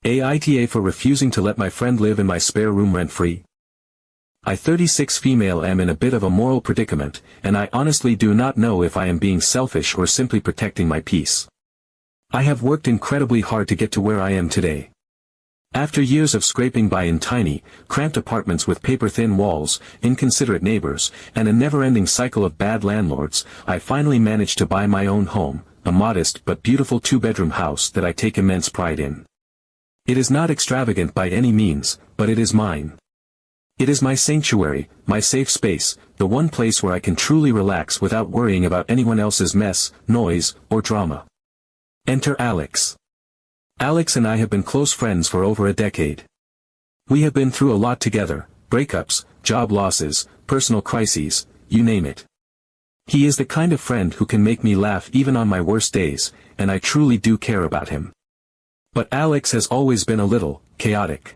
AITA for refusing to let my friend live in my spare room rent-free. I 36 female am in a bit of a moral predicament, and I honestly do not know if I am being selfish or simply protecting my peace. I have worked incredibly hard to get to where I am today. After years of scraping by in tiny, cramped apartments with paper-thin walls, inconsiderate neighbors, and a never-ending cycle of bad landlords, I finally managed to buy my own home, a modest but beautiful two-bedroom house that I take immense pride in. It is not extravagant by any means, but it is mine. It is my sanctuary, my safe space, the one place where I can truly relax without worrying about anyone else's mess, noise, or drama. Enter Alex. Alex and I have been close friends for over a decade. We have been through a lot together, breakups, job losses, personal crises, you name it. He is the kind of friend who can make me laugh even on my worst days, and I truly do care about him. But Alex has always been a little chaotic.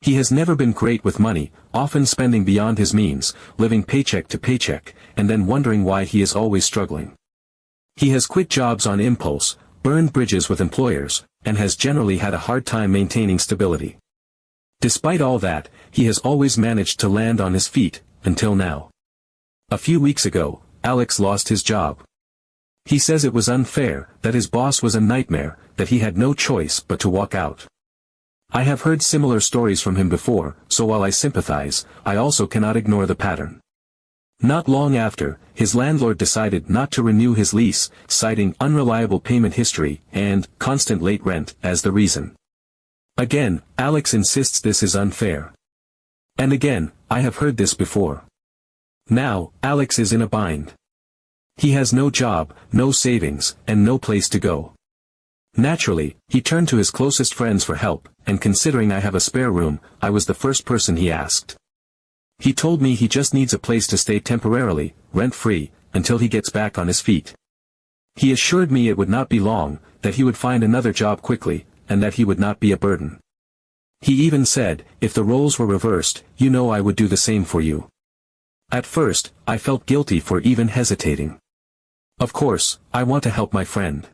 He has never been great with money, often spending beyond his means, living paycheck to paycheck, and then wondering why he is always struggling. He has quit jobs on impulse, burned bridges with employers, and has generally had a hard time maintaining stability. Despite all that, he has always managed to land on his feet, until now. A few weeks ago, Alex lost his job. He says it was unfair, that his boss was a nightmare, that he had no choice but to walk out. I have heard similar stories from him before, so while I sympathize, I also cannot ignore the pattern. Not long after, his landlord decided not to renew his lease, citing unreliable payment history and constant late rent as the reason. Again, Alex insists this is unfair. And again, I have heard this before. Now, Alex is in a bind. He has no job, no savings, and no place to go. Naturally, he turned to his closest friends for help, and considering I have a spare room, I was the first person he asked. He told me he just needs a place to stay temporarily, rent-free, until he gets back on his feet. He assured me it would not be long, that he would find another job quickly, and that he would not be a burden. He even said, if the roles were reversed, you know I would do the same for you. At first, I felt guilty for even hesitating. Of course, I want to help my friend.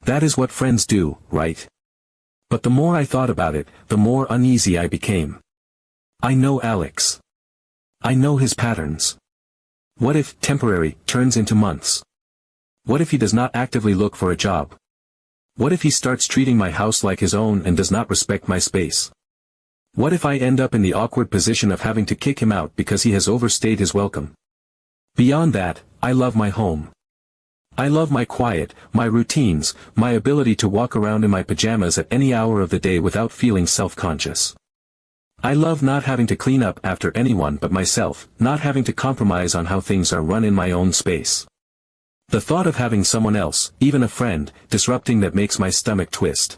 That is what friends do, right? But the more I thought about it, the more uneasy I became. I know Alex. I know his patterns. What if temporary turns into months? What if he does not actively look for a job? What if he starts treating my house like his own and does not respect my space? What if I end up in the awkward position of having to kick him out because he has overstayed his welcome? Beyond that, I love my home. I love my quiet, my routines, my ability to walk around in my pajamas at any hour of the day without feeling self-conscious. I love not having to clean up after anyone but myself, not having to compromise on how things are run in my own space. The thought of having someone else, even a friend, disrupting that makes my stomach twist.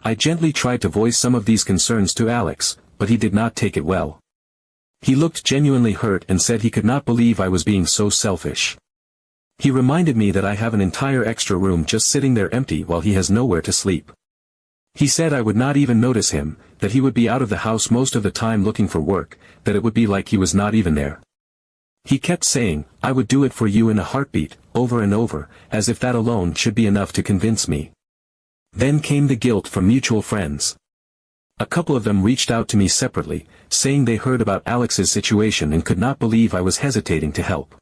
I gently tried to voice some of these concerns to Alex, but he did not take it well. He looked genuinely hurt and said he could not believe I was being so selfish. He reminded me that I have an entire extra room just sitting there empty while he has nowhere to sleep. He said I would not even notice him, that he would be out of the house most of the time looking for work, that it would be like he was not even there. He kept saying, I would do it for you in a heartbeat, over and over, as if that alone should be enough to convince me. Then came the guilt from mutual friends. A couple of them reached out to me separately, saying they heard about Alex's situation and could not believe I was hesitating to help.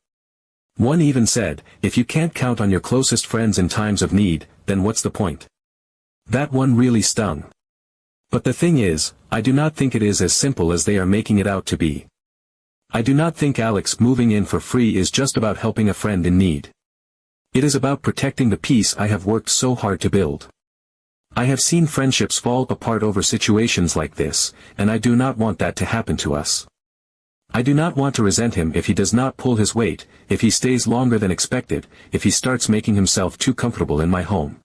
One even said, if you can't count on your closest friends in times of need, then what's the point? That one really stung. But the thing is, I do not think it is as simple as they are making it out to be. I do not think Alex moving in for free is just about helping a friend in need. It is about protecting the peace I have worked so hard to build. I have seen friendships fall apart over situations like this, and I do not want that to happen to us. I do not want to resent him if he does not pull his weight, if he stays longer than expected, if he starts making himself too comfortable in my home.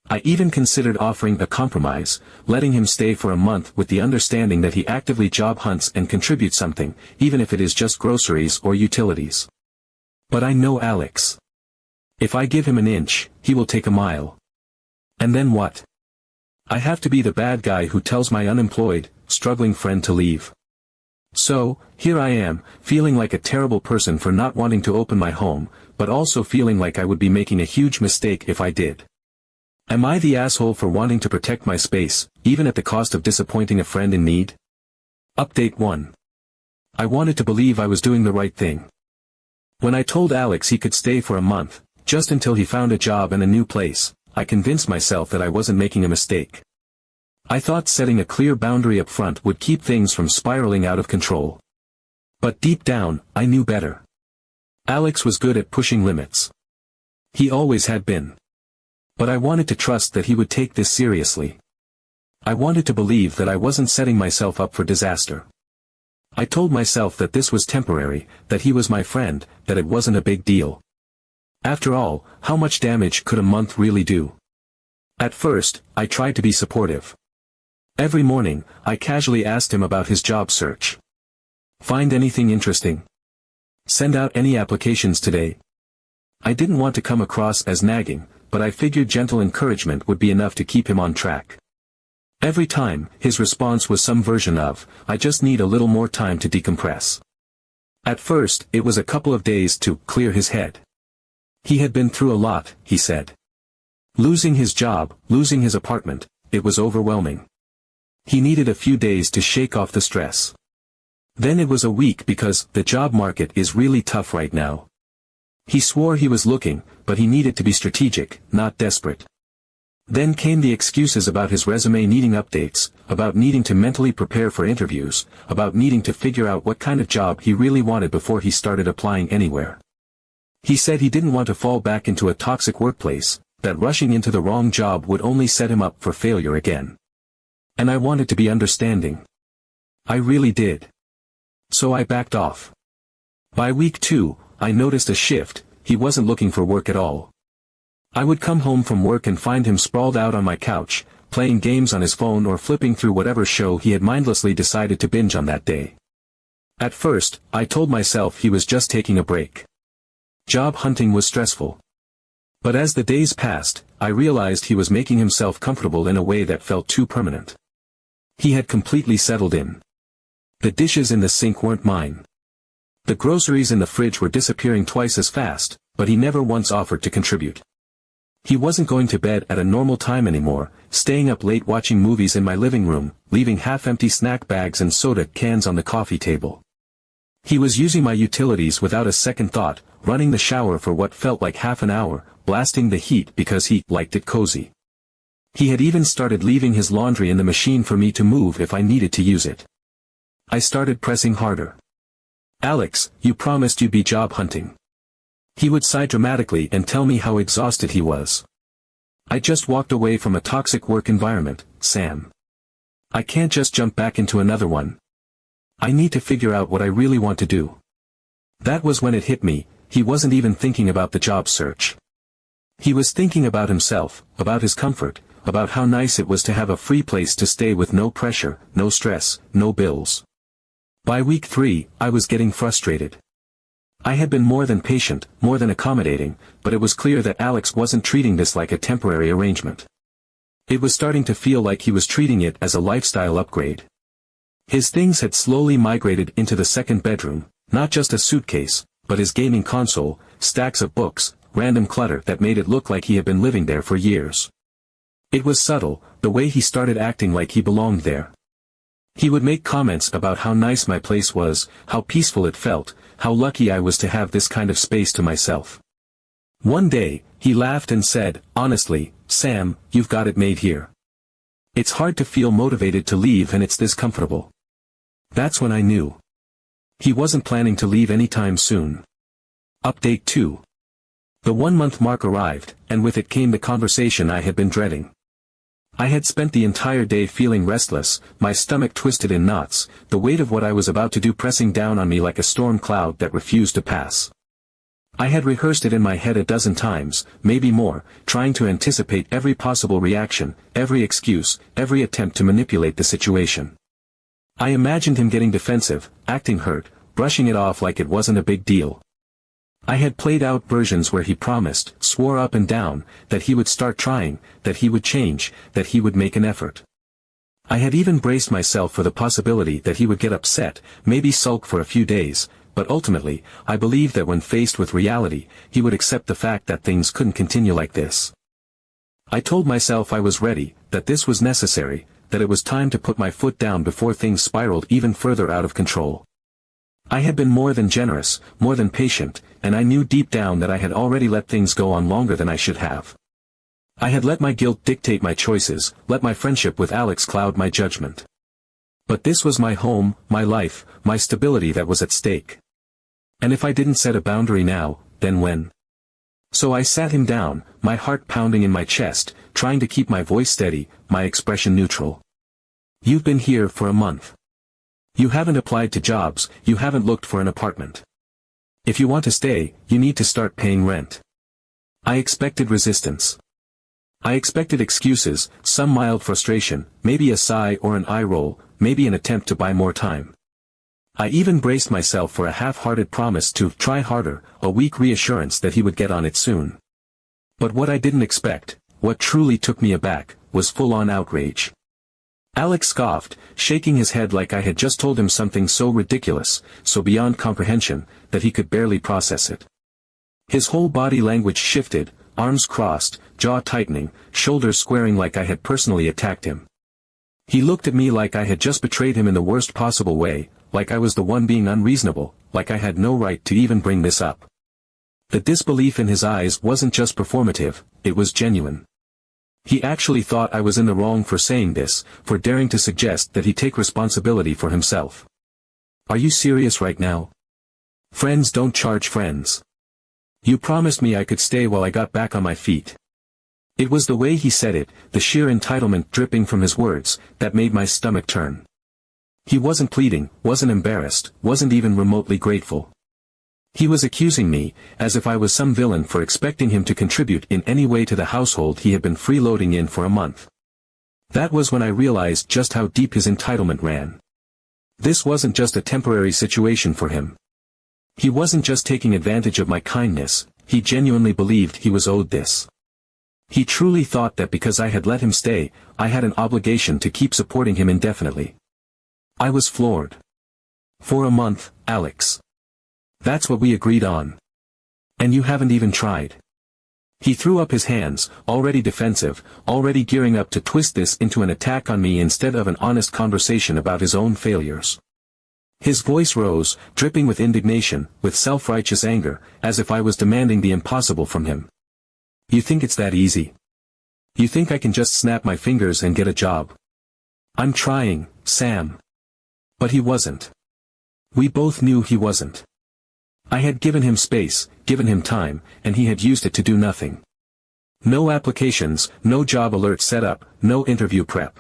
I even considered offering a compromise, letting him stay for a month with the understanding that he actively job hunts and contributes something, even if it is just groceries or utilities. But I know Alex. If I give him an inch, he will take a mile. And then what? I have to be the bad guy who tells my unemployed, struggling friend to leave. So, here I am, feeling like a terrible person for not wanting to open my home, but also feeling like I would be making a huge mistake if I did. Am I the asshole for wanting to protect my space, even at the cost of disappointing a friend in need? Update 1. I wanted to believe I was doing the right thing. When I told Alex he could stay for a month, just until he found a job and a new place, I convinced myself that I wasn't making a mistake. I thought setting a clear boundary up front would keep things from spiraling out of control. But deep down, I knew better. Alex was good at pushing limits. He always had been. But I wanted to trust that he would take this seriously. I wanted to believe that I wasn't setting myself up for disaster. I told myself that this was temporary, that he was my friend, that it wasn't a big deal. After all, how much damage could a month really do? At first, I tried to be supportive. Every morning, I casually asked him about his job search. Find anything interesting? Send out any applications today? I didn't want to come across as nagging, but I figured gentle encouragement would be enough to keep him on track. Every time, his response was some version of, "I just need a little more time to decompress." At first, it was a couple of days to clear his head. He had been through a lot, he said. Losing his job, losing his apartment, it was overwhelming. He needed a few days to shake off the stress. Then it was a week because the job market is really tough right now. He swore he was looking, but he needed to be strategic, not desperate. Then came the excuses about his resume needing updates, about needing to mentally prepare for interviews, about needing to figure out what kind of job he really wanted before he started applying anywhere. He said he didn't want to fall back into a toxic workplace, that rushing into the wrong job would only set him up for failure again. And I wanted to be understanding. I really did. So I backed off. By week 2, I noticed a shift. He wasn't looking for work at all. I would come home from work and find him sprawled out on my couch, playing games on his phone or flipping through whatever show he had mindlessly decided to binge on that day. At first, I told myself he was just taking a break. Job hunting was stressful. But as the days passed, I realized he was making himself comfortable in a way that felt too permanent. He had completely settled in. The dishes in the sink weren't mine. The groceries in the fridge were disappearing twice as fast, but he never once offered to contribute. He wasn't going to bed at a normal time anymore, staying up late watching movies in my living room, leaving half-empty snack bags and soda cans on the coffee table. He was using my utilities without a second thought, running the shower for what felt like half an hour, blasting the heat because he liked it cozy. He had even started leaving his laundry in the machine for me to move if I needed to use it. I started pressing harder. "Alex, you promised you'd be job hunting." He would sigh dramatically and tell me how exhausted he was. "I just walked away from a toxic work environment, Sam. I can't just jump back into another one. I need to figure out what I really want to do." That was when it hit me, he wasn't even thinking about the job search. He was thinking about himself, about his comfort, about how nice it was to have a free place to stay with no pressure, no stress, no bills. By week 3, I was getting frustrated. I had been more than patient, more than accommodating, but it was clear that Alex wasn't treating this like a temporary arrangement. It was starting to feel like he was treating it as a lifestyle upgrade. His things had slowly migrated into the second bedroom, not just a suitcase, but his gaming console, stacks of books, random clutter that made it look like he had been living there for years. It was subtle, the way he started acting like he belonged there. He would make comments about how nice my place was, how peaceful it felt, how lucky I was to have this kind of space to myself. One day, he laughed and said, "Honestly, Sam, you've got it made here. It's hard to feel motivated to leave and it's this comfortable." That's when I knew. He wasn't planning to leave anytime soon. Update 2. The 1-month mark arrived, and with it came the conversation I had been dreading. I had spent the entire day feeling restless, my stomach twisted in knots, the weight of what I was about to do pressing down on me like a storm cloud that refused to pass. I had rehearsed it in my head a dozen times, maybe more, trying to anticipate every possible reaction, every excuse, every attempt to manipulate the situation. I imagined him getting defensive, acting hurt, brushing it off like it wasn't a big deal. I had played out versions where he promised, swore up and down, that he would start trying, that he would change, that he would make an effort. I had even braced myself for the possibility that he would get upset, maybe sulk for a few days, but ultimately, I believed that when faced with reality, he would accept the fact that things couldn't continue like this. I told myself I was ready, that this was necessary, that it was time to put my foot down before things spiraled even further out of control. I had been more than generous, more than patient, and I knew deep down that I had already let things go on longer than I should have. I had let my guilt dictate my choices, let my friendship with Alex cloud my judgment. But this was my home, my life, my stability that was at stake. And if I didn't set a boundary now, then when? So I sat him down, my heart pounding in my chest, trying to keep my voice steady, my expression neutral. You've been here for a month. You haven't applied to jobs, you haven't looked for an apartment. If you want to stay, you need to start paying rent. I expected resistance. I expected excuses, some mild frustration, maybe a sigh or an eye roll, maybe an attempt to buy more time. I even braced myself for a half-hearted promise to try harder, a weak reassurance that he would get on it soon. But what I didn't expect, what truly took me aback, was full-on outrage. Alex scoffed, shaking his head like I had just told him something so ridiculous, so beyond comprehension, that he could barely process it. His whole body language shifted, arms crossed, jaw tightening, shoulders squaring like I had personally attacked him. He looked at me like I had just betrayed him in the worst possible way, like I was the one being unreasonable, like I had no right to even bring this up. The disbelief in his eyes wasn't just performative, it was genuine. He actually thought I was in the wrong for saying this, for daring to suggest that he take responsibility for himself. Are you serious right now? Friends don't charge friends. You promised me I could stay while I got back on my feet. It was the way he said it, the sheer entitlement dripping from his words, that made my stomach turn. He wasn't pleading, wasn't embarrassed, wasn't even remotely grateful. He was accusing me, as if I was some villain for expecting him to contribute in any way to the household he had been freeloading in for a month. That was when I realized just how deep his entitlement ran. This wasn't just a temporary situation for him. He wasn't just taking advantage of my kindness, he genuinely believed he was owed this. He truly thought that because I had let him stay, I had an obligation to keep supporting him indefinitely. I was floored. For a month, Alex. That's what we agreed on. And you haven't even tried. He threw up his hands, already defensive, already gearing up to twist this into an attack on me instead of an honest conversation about his own failures. His voice rose, dripping with indignation, with self-righteous anger, as if I was demanding the impossible from him. You think it's that easy? You think I can just snap my fingers and get a job? I'm trying, Sam. But he wasn't. We both knew he wasn't. I had given him space, given him time, and he had used it to do nothing. No applications, no job alert set up, no interview prep.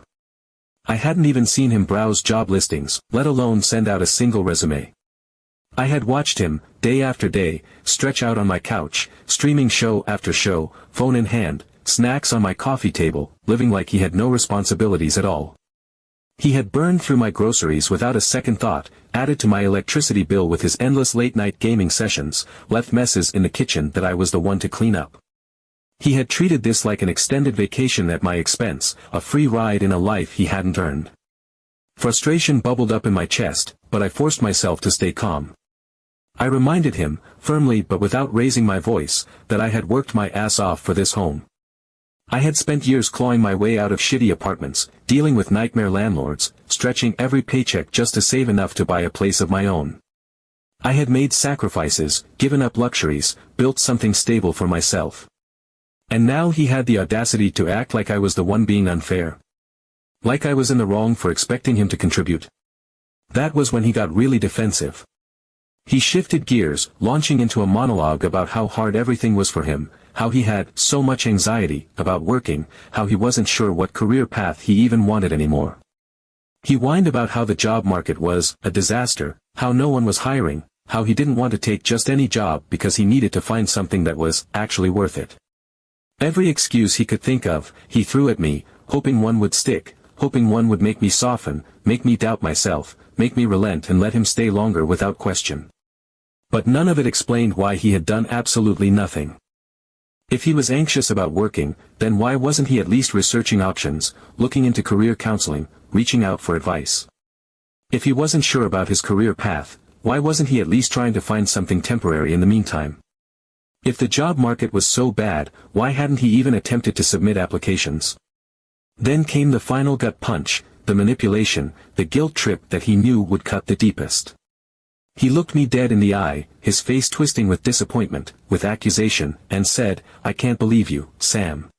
I hadn't even seen him browse job listings, let alone send out a single resume. I had watched him, day after day, stretch out on my couch, streaming show after show, phone in hand, snacks on my coffee table, living like he had no responsibilities at all. He had burned through my groceries without a second thought, added to my electricity bill with his endless late-night gaming sessions, left messes in the kitchen that I was the one to clean up. He had treated this like an extended vacation at my expense, a free ride in a life he hadn't earned. Frustration bubbled up in my chest, but I forced myself to stay calm. I reminded him, firmly but without raising my voice, that I had worked my ass off for this home. I had spent years clawing my way out of shitty apartments, dealing with nightmare landlords, stretching every paycheck just to save enough to buy a place of my own. I had made sacrifices, given up luxuries, built something stable for myself. And now he had the audacity to act like I was the one being unfair. Like I was in the wrong for expecting him to contribute. That was when he got really defensive. He shifted gears, launching into a monologue about how hard everything was for him, how he had so much anxiety about working, how he wasn't sure what career path he even wanted anymore. He whined about how the job market was a disaster, how no one was hiring, how he didn't want to take just any job because he needed to find something that was actually worth it. Every excuse he could think of, he threw at me, hoping one would stick, hoping one would make me soften, make me doubt myself, make me relent and let him stay longer without question. But none of it explained why he had done absolutely nothing. If he was anxious about working, then why wasn't he at least researching options, looking into career counseling, reaching out for advice? If he wasn't sure about his career path, why wasn't he at least trying to find something temporary in the meantime? If the job market was so bad, why hadn't he even attempted to submit applications? Then came the final gut punch, the manipulation, the guilt trip that he knew would cut the deepest. He looked me dead in the eye, his face twisting with disappointment, with accusation, and said, "I can't believe you, Sam.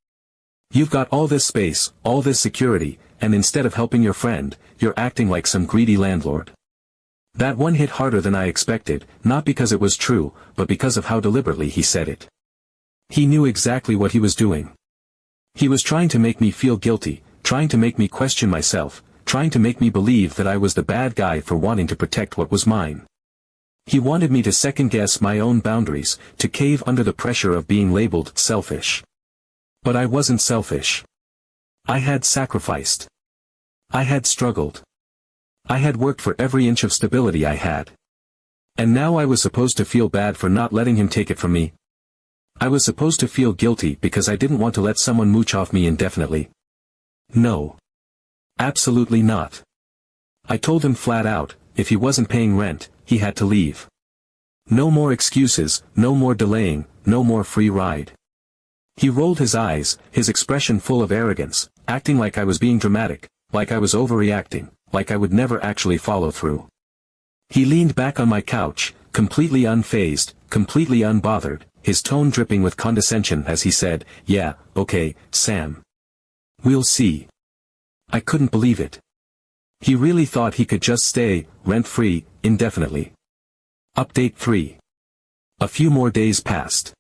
You've got all this space, all this security, and instead of helping your friend, you're acting like some greedy landlord." That one hit harder than I expected, not because it was true, but because of how deliberately he said it. He knew exactly what he was doing. He was trying to make me feel guilty, trying to make me question myself, trying to make me believe that I was the bad guy for wanting to protect what was mine. He wanted me to second-guess my own boundaries, to cave under the pressure of being labeled selfish. But I wasn't selfish. I had sacrificed. I had struggled. I had worked for every inch of stability I had. And now I was supposed to feel bad for not letting him take it from me. I was supposed to feel guilty because I didn't want to let someone mooch off me indefinitely. No. Absolutely not. I told him flat out, if he wasn't paying rent, he had to leave. No more excuses, no more delaying, no more free ride. He rolled his eyes, his expression full of arrogance, acting like I was being dramatic, like I was overreacting, like I would never actually follow through. He leaned back on my couch, completely unfazed, completely unbothered, his tone dripping with condescension as he said, "Yeah, okay, Sam. We'll see." I couldn't believe it. He really thought he could just stay, rent-free, indefinitely. Update 3. A few more days passed.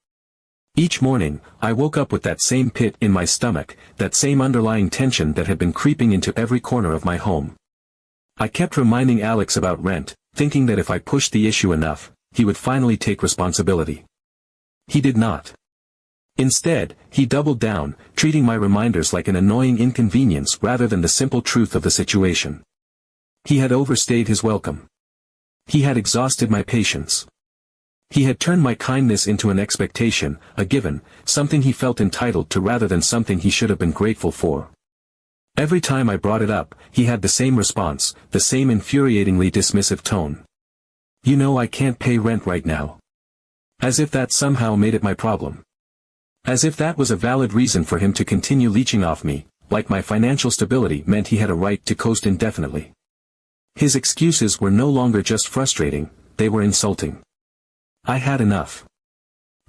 Each morning, I woke up with that same pit in my stomach, that same underlying tension that had been creeping into every corner of my home. I kept reminding Alex about rent, thinking that if I pushed the issue enough, he would finally take responsibility. He did not. Instead, he doubled down, treating my reminders like an annoying inconvenience rather than the simple truth of the situation. He had overstayed his welcome. He had exhausted my patience. He had turned my kindness into an expectation, a given, something he felt entitled to rather than something he should have been grateful for. Every time I brought it up, he had the same response, the same infuriatingly dismissive tone. "You know I can't pay rent right now." As if that somehow made it my problem. As if that was a valid reason for him to continue leeching off me, like my financial stability meant he had a right to coast indefinitely. His excuses were no longer just frustrating, they were insulting. I had enough.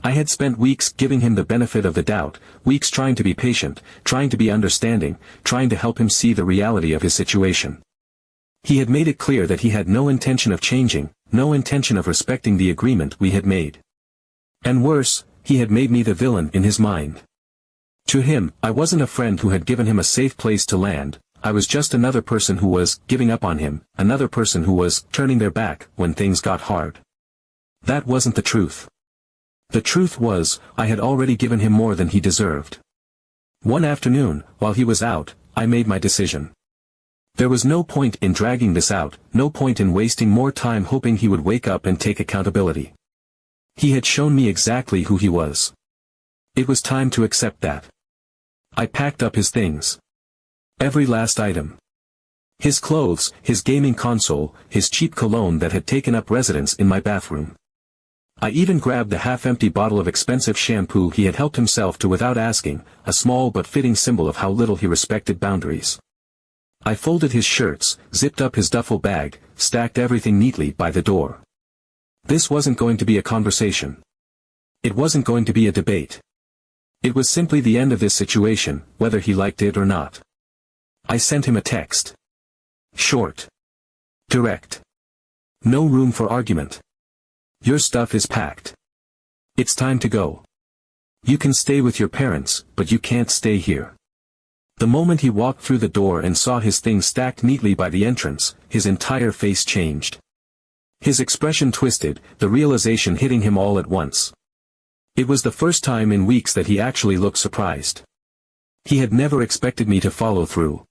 I had spent weeks giving him the benefit of the doubt, weeks trying to be patient, trying to be understanding, trying to help him see the reality of his situation. He had made it clear that he had no intention of changing, no intention of respecting the agreement we had made. And worse, he had made me the villain in his mind. To him, I wasn't a friend who had given him a safe place to land, I was just another person who was giving up on him, another person who was turning their back when things got hard. That wasn't the truth. The truth was, I had already given him more than he deserved. One afternoon, while he was out, I made my decision. There was no point in dragging this out, no point in wasting more time hoping he would wake up and take accountability. He had shown me exactly who he was. It was time to accept that. I packed up his things. Every last item. His clothes, his gaming console, his cheap cologne that had taken up residence in my bathroom. I even grabbed the half-empty bottle of expensive shampoo he had helped himself to without asking, a small but fitting symbol of how little he respected boundaries. I folded his shirts, zipped up his duffel bag, stacked everything neatly by the door. This wasn't going to be a conversation. It wasn't going to be a debate. It was simply the end of this situation, whether he liked it or not. I sent him a text. Short. Direct. No room for argument. Your stuff is packed. It's time to go. You can stay with your parents, but you can't stay here. The moment he walked through the door and saw his things stacked neatly by the entrance, his entire face changed. His expression twisted, the realization hitting him all at once. It was the first time in weeks that he actually looked surprised. He had never expected me to follow through.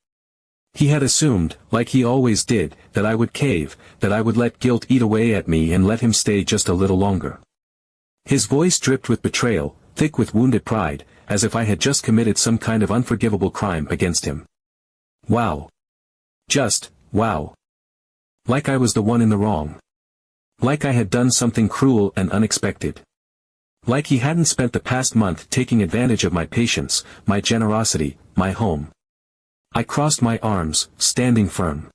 He had assumed, like he always did, that I would cave, that I would let guilt eat away at me and let him stay just a little longer. His voice dripped with betrayal, thick with wounded pride, as if I had just committed some kind of unforgivable crime against him. Wow. Just, wow. Like I was the one in the wrong. Like I had done something cruel and unexpected. Like he hadn't spent the past month taking advantage of my patience, my generosity, my home. I crossed my arms, standing firm.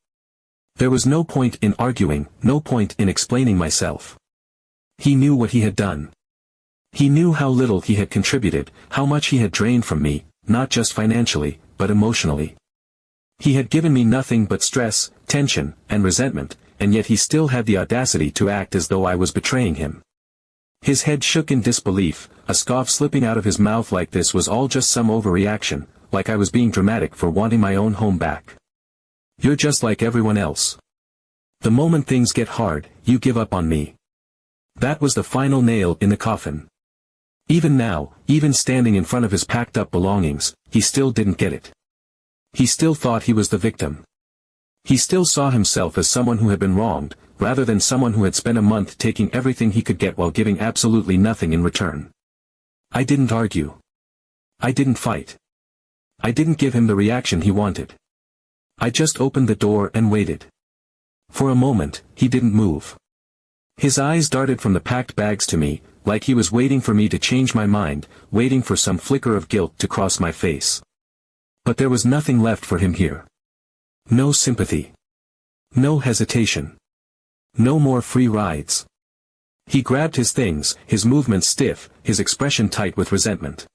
There was no point in arguing, no point in explaining myself. He knew what he had done. He knew how little he had contributed, how much he had drained from me, not just financially, but emotionally. He had given me nothing but stress, tension, and resentment, and yet he still had the audacity to act as though I was betraying him. His head shook in disbelief, a scoff slipping out of his mouth like this was all just some overreaction, like I was being dramatic for wanting my own home back. You're just like everyone else. The moment things get hard, you give up on me. That was the final nail in the coffin. Even now, even standing in front of his packed-up belongings, he still didn't get it. He still thought he was the victim. He still saw himself as someone who had been wronged, rather than someone who had spent a month taking everything he could get while giving absolutely nothing in return. I didn't argue. I didn't fight. I didn't give him the reaction he wanted. I just opened the door and waited. For a moment, he didn't move. His eyes darted from the packed bags to me, like he was waiting for me to change my mind, waiting for some flicker of guilt to cross my face. But there was nothing left for him here. No sympathy. No hesitation. No more free rides. He grabbed his things, his movements stiff, his expression tight with resentment.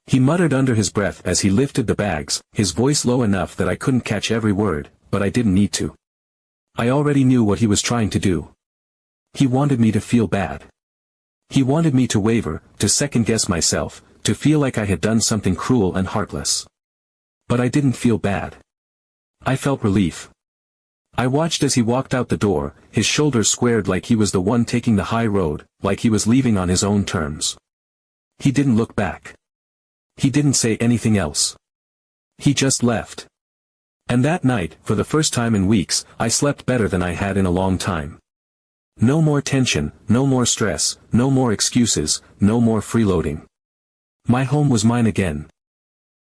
He muttered under his breath as he lifted the bags, his voice low enough that I couldn't catch every word, but I didn't need to. I already knew what he was trying to do. He wanted me to feel bad. He wanted me to waver, to second-guess myself, to feel like I had done something cruel and heartless. But I didn't feel bad. I felt relief. I watched as he walked out the door, his shoulders squared like he was the one taking the high road, like he was leaving on his own terms. He didn't look back. He didn't say anything else. He just left. And that night, for the first time in weeks, I slept better than I had in a long time. No more tension, no more stress, no more excuses, no more freeloading. My home was mine again.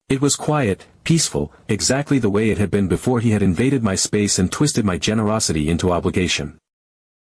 It was quiet, peaceful, exactly the way it had been before he had invaded my space and twisted my generosity into obligation.